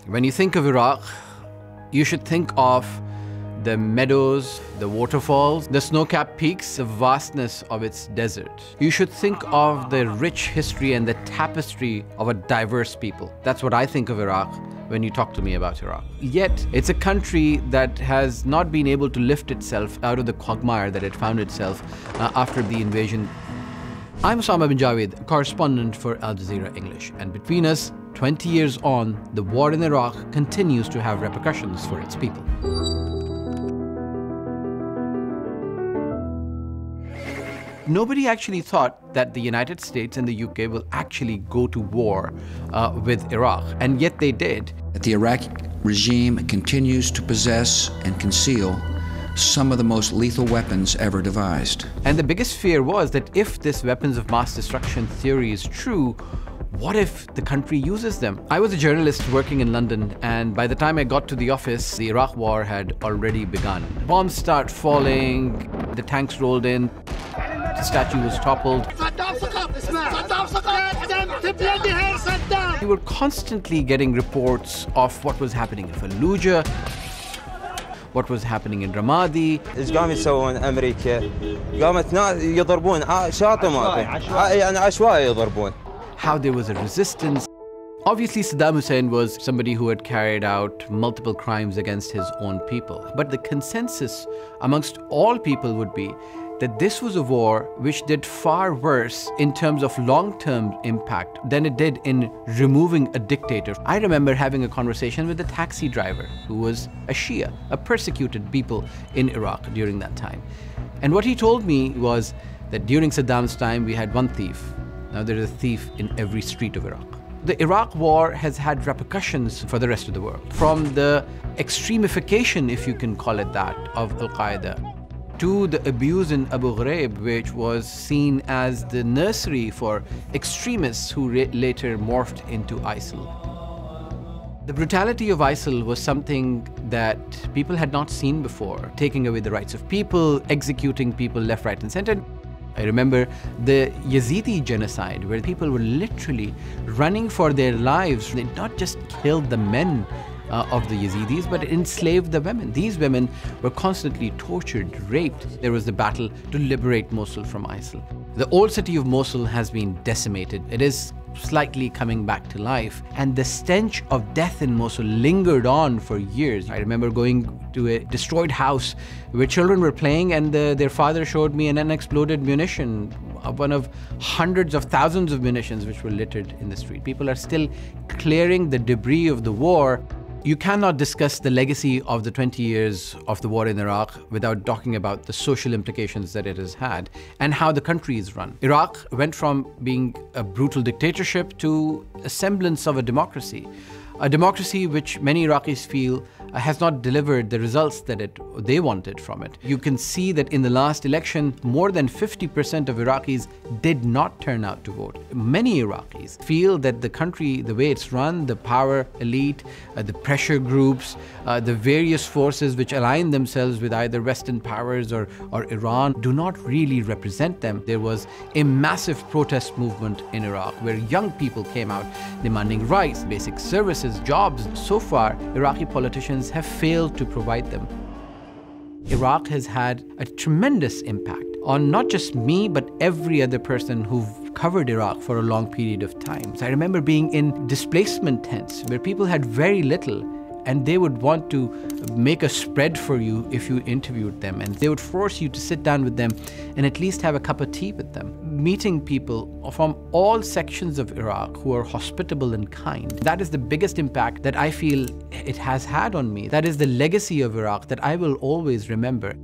When you think of Iraq, you should think of the meadows, the waterfalls, the snow-capped peaks, the vastness of its desert. You should think of the rich history and the tapestry of a diverse people. That's what I think of Iraq when you talk to me about Iraq. Yet, it's a country that has not been able to lift itself out of the quagmire that it found itself after the invasion. I'm Osama bin Javed, a correspondent for Al Jazeera English, and between us, 20 years on, the war in Iraq continues to have repercussions for its people. Nobody actually thought that the United States and the UK will actually go to war with Iraq, and yet they did. The Iraqi regime continues to possess and conceal some of the most lethal weapons ever devised. And the biggest fear was that if this weapons of mass destruction theory is true, what if the country uses them? I was a journalist working in London, and by the time I got to the office, the Iraq war had already begun. Bombs start falling, the tanks rolled in, the statue was toppled. We were constantly getting reports of what was happening in Fallujah, what was happening in Ramadi. ايش قام يسوون امريكا؟ قامت يضربون شاطئ يعني عشوائي يضربون. How there was a resistance. Obviously, Saddam Hussein was somebody who had carried out multiple crimes against his own people. But the consensus amongst all people would be that this was a war which did far worse in terms of long-term impact than it did in removing a dictator. I remember having a conversation with a taxi driver who was a Shia, a persecuted people in Iraq during that time. And what he told me was that during Saddam's time, we had one thief. Now there is a thief in every street of Iraq. The Iraq war has had repercussions for the rest of the world. From the extremification, if you can call it that, of Al-Qaeda, to the abuse in Abu Ghraib, which was seen as the nursery for extremists who later morphed into ISIL. The brutality of ISIL was something that people had not seen before, taking away the rights of people, executing people left, right, and center. I remember the Yazidi genocide, where people were literally running for their lives. They not just killed the men of the Yazidis, but enslaved the women. These women were constantly tortured, raped. There was the battle to liberate Mosul from ISIL. The old city of Mosul has been decimated. It is slightly coming back to life, and the stench of death in Mosul lingered on for years. I remember going to a destroyed house where children were playing, and their father showed me an unexploded munition, one of hundreds of thousands of munitions which were littered in the street. People are still clearing the debris of the war. You cannot discuss the legacy of the 20 years of the war in Iraq without talking about the social implications that it has had and how the country is run. Iraq went from being a brutal dictatorship to a semblance of a democracy which many Iraqis feel has not delivered the results that they wanted from it. You can see that in the last election, more than 50% of Iraqis did not turn out to vote. Many Iraqis feel that the country, the way it's run, the power elite, the pressure groups, the various forces which align themselves with either Western powers or Iran do not really represent them. There was a massive protest movement in Iraq where young people came out demanding rights, basic services, jobs. So far, Iraqi politicians have failed to provide them. Iraq has had a tremendous impact on not just me, but every other person who've covered Iraq for a long period of time. So I remember being in displacement tents where people had very little, and they would want to make a spread for you if you interviewed them, and they would force you to sit down with them and at least have a cup of tea with them. Meeting people from all sections of Iraq who are hospitable and kind. That is the biggest impact that I feel it has had on me. That is the legacy of Iraq that I will always remember.